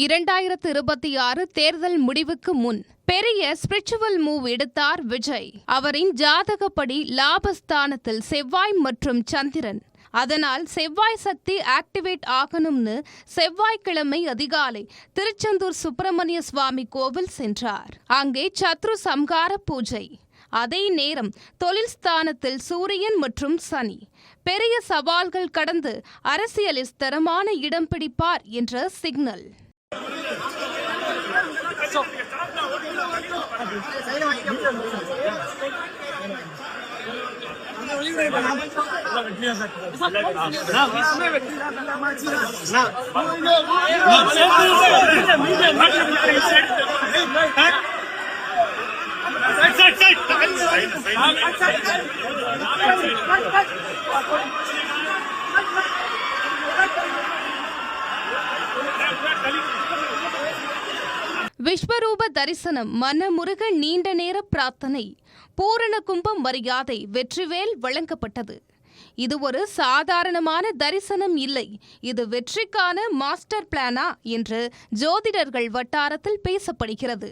2026 தேர்தல் முடிவுக்கு முன் பெரிய ஸ்பிரிச்சுவல் மூவ் எடுத்தார் விஜய். அவரின் ஜாதகப்படி லாபஸ்தானத்தில் செவ்வாய் மற்றும் சந்திரன். அதனால் செவ்வாய் சக்தி ஆக்டிவேட் ஆகணும்னு செவ்வாய்க்கிழமை அதிகாலை திருச்செந்தூர் சுப்பிரமணிய சுவாமி கோவில் சென்றார். அங்கே சத்ரு சம்ஹார பூஜை. அதே நேரம் தொழில் ஸ்தானத்தில் சூரியன் மற்றும் சனி. பெரிய சவால்கள் கடந்து அரசியலில் ஸ்திரமான இடம் பிடிப்பார் என்ற சிக்னல். விஸ்வரூப தரிசனம், மனமுருக நீண்ட நேர பிரார்த்தனை, பூரண கும்பம் மரியாதை, வெற்றிவேல் வழங்கப்பட்டது. இது ஒரு சாதாரணமான தரிசனம் இல்லை, இது வெற்றிக்கான மாஸ்டர் பிளானா என்று ஜோதிடர்கள் வட்டாரத்தில் பேசப்படுகிறது.